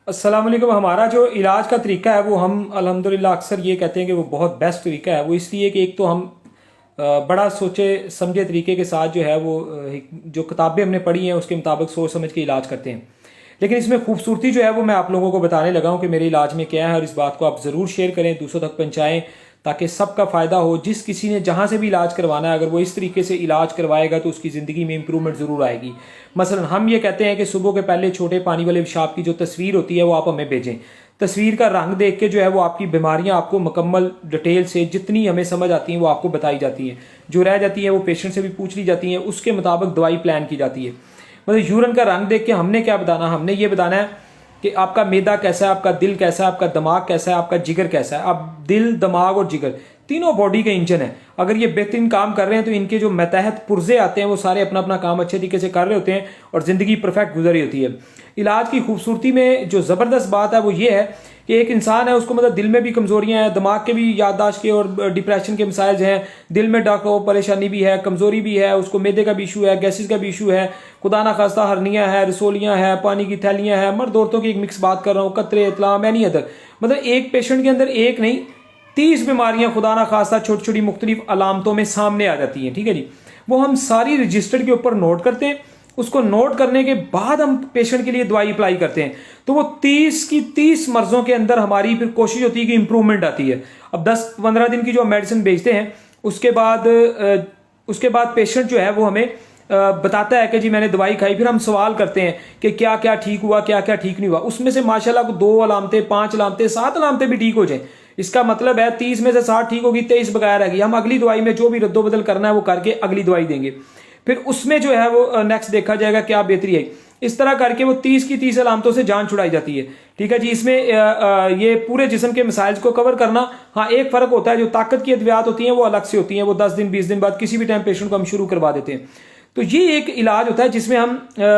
अस्सलाम वालेकुम। हमारा जो इलाज का तरीका है वो हम अल्हम्दुलिल्लाह अक्सर ये कहते हैं कि वो बहुत बेस्ट तरीका है। वो इसलिए कि एक तो हम बड़ा सोचे समझे तरीके के साथ जो है वो जो किताबें हमने पढ़ी हैं उसके मुताबिक सोच समझ के इलाज करते हैं। लेकिन इसमें खूबसूरती जो है वो मैं आप लोगों को बताने लगा हूँ कि मेरे इलाज में क्या है, और इस बात को आप ज़रूर शेयर करें, दूसरों तक पहुँचाएँ ताकि सबका फ़ायदा हो। जिस किसी ने जहाँ से भी इलाज करवाना है, अगर वो इस तरीके से इलाज करवाएगा तो उसकी ज़िंदगी में इंप्रूवमेंट ज़रूर आएगी। मसलन हम ये कहते हैं कि सुबह के पहले छोटे पानी वाले पेशाब की जो तस्वीर होती है वो आप हमें भेजें। तस्वीर का रंग देख के जो है वो आपकी बीमारियां आपको मुकम्मल डिटेल से जितनी हमें समझ आती हैं वो आपको बताई जाती हैं। जो रह जाती है वो पेशेंट से भी पूछ ली जाती हैं, उसके मुताबिक दवाई प्लान की जाती है। मतलब यूरिन का रंग देख के हमने क्या बताना, हमने ये बताना है कि आपका मैदा कैसा है, आपका दिल कैसा है, आपका दिमाग कैसा है, आपका जिगर कैसा है। अब दिल, दिमाग और जिगर तीनों बॉडी के इंजन है। अगर ये बेहतरीन काम कर रहे हैं तो इनके जो मतहत पुर्जे आते हैं वो सारे अपना अपना काम अच्छे तरीके से कर रहे होते हैं और ज़िंदगी परफेक्ट गुजर रही होती है। इलाज की खूबसूरती में जो ज़बरदस्त बात है वो ये है कि एक इंसान है, उसको मतलब दिल में भी कमज़ोरियाँ हैं, दिमाग के भी याददाश्त के और डिप्रेशन के मसाइल हैं, दिल में डॉक्टर परेशानी भी है, कमज़ोरी भी है, उसको मैदे का भी इशू है, गैसेस का भी इशू है, खुदा ना खास्ता हर्निया है, रसोलियाँ हैं, पानी की थैलियाँ हैं, मर्द औरतों की एक मिक्स बात कर रहा हूँ, कतरे इतलाम एनी अदर। मतलब एक पेशेंट के अंदर एक नहीं 30 बीमारियां खुदा ना खास्ता छोटी छोटी मुख्तलिफ अलामतों में सामने आ जाती हैं। ठीक है जी, वो हम सारी रजिस्टर के ऊपर नोट करते हैं। उसको नोट करने के बाद हम पेशेंट के लिए दवाई अप्लाई करते हैं। तो वो 30 की 30 मर्जों के अंदर हमारी फिर कोशिश होती है कि इंप्रूवमेंट आती है। अब 10-15 दिन की जो मेडिसिन भेजते हैं उसके बाद पेशेंट जो है वो हमें बताता है कि जी मैंने दवाई खाई। फिर हम सवाल करते हैं कि क्या क्या ठीक हुआ, क्या क्या ठीक नहीं हुआ। उसमें से माशाल्लाह को 2 अलामतें, 5 अलामतें, 7 अलामतें भी ठीक हो जाए। इसका मतलब है 30 में से 60 ठीक होगी, 23 बगैर रहेगी। हम अगली दवाई में जो भी रद्दोबदल करना है वो करके अगली दवाई देंगे। फिर उसमें जो है वो नेक्स्ट देखा जाएगा क्या बेहतरी है। इस तरह करके वो 30 की 30 अलामतों से जान छुड़ाई जाती है। ठीक है जी, इसमें ये पूरे जिस्म के मिसाइल को कवर करना। हाँ, एक फर्क होता है, जो ताकत की अद्वियात होती हैं वो अलग से होती हैं, वो 10 दिन 20 दिन बाद किसी भी टाइम पेशेंट को हम शुरू करवा देते हैं। तो ये एक इलाज होता है जिसमें हम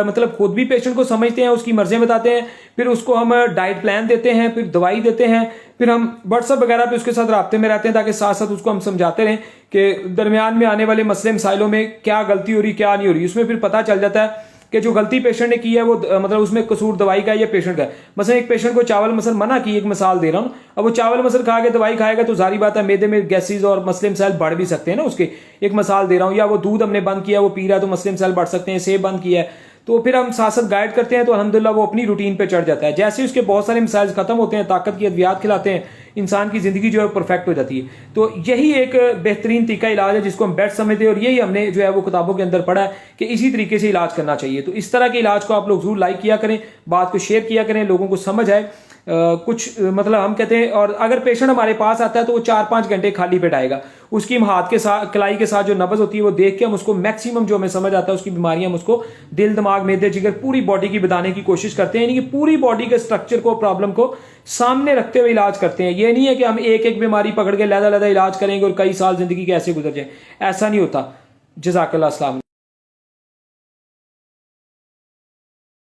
मतलब खुद भी पेशेंट को समझते हैं, उसकी मर्जियां बताते हैं, फिर उसको हम डाइट प्लान देते हैं, फिर दवाई देते हैं, फिर हम व्हाट्सअप वगैरह पे उसके साथ राब्ते में रहते हैं ताकि साथ साथ उसको हम समझाते रहें कि दरमियान में आने वाले मसले मसाइलों में क्या गलती हो रही, क्या नहीं हो रही। उसमें फिर पता चल जाता है कि जो गलती पेशेंट ने की है वो मतलब उसमें कसूर दवाई का है या पेशेंट का है। मसलन एक पेशेंट को चावल मसल मना की, एक मिसाल दे रहा हूँ, अब वो चावल मसल खा के दवाई खाएगा तो जारी बात है मैदे में गैसेज और मसले मसाइल बढ़ भी सकते हैं ना उसके। एक मिसाल दे रहा हूँ, या वो दूध हमने बंद किया वो पी रहा है तो मसले मसाइल बढ़ सकते हैं, सेब बंद किया है तो फिर हम साथ साथ गाइड करते हैं तो अल्हम्दुलिल्लाह वो अपनी रूटीन पे चढ़ जाता है। जैसे उसके बहुत सारे मिसाइल खत्म होते हैं, ताकत की अद्वियात खिलाते हैं, इंसान की जिंदगी जो है परफेक्ट हो जाती है। तो यही एक बेहतरीन तरीका इलाज है जिसको हम बेस्ट समझते हैं, और यही हमने जो है वो किताबों के अंदर पढ़ा है कि इसी तरीके से इलाज करना चाहिए। तो इस तरह के इलाज को आप लोग जरूर लाइक किया करें, बात को शेयर किया करें, लोगों को समझ आए। कुछ मतलब हम कहते हैं, और अगर पेशेंट हमारे पास आता है तो वो 4-5 घंटे खाली पेट आएगा। उसकी हम हाथ के साथ कलाई के साथ जो नब्ज होती है वो देख के हम उसको मैक्सिमम जो हमें समझ आता है उसकी बीमारियां हम उसको दिल, दिमाग, मैदे, जिगर पूरी बॉडी की बताने की कोशिश करते हैं। यानी कि पूरी बॉडी के स्ट्रक्चर को, प्रॉब्लम को सामने रखते हुए इलाज करते हैं। ये नहीं है कि हम एक एक बीमारी पकड़ के लहदा लहदा इलाज करेंगे और कई साल जिंदगी के ऐसे गुजर जाए, ऐसा नहीं होता। जज़ाकल्लाह। अस्सलाम वालेकुम।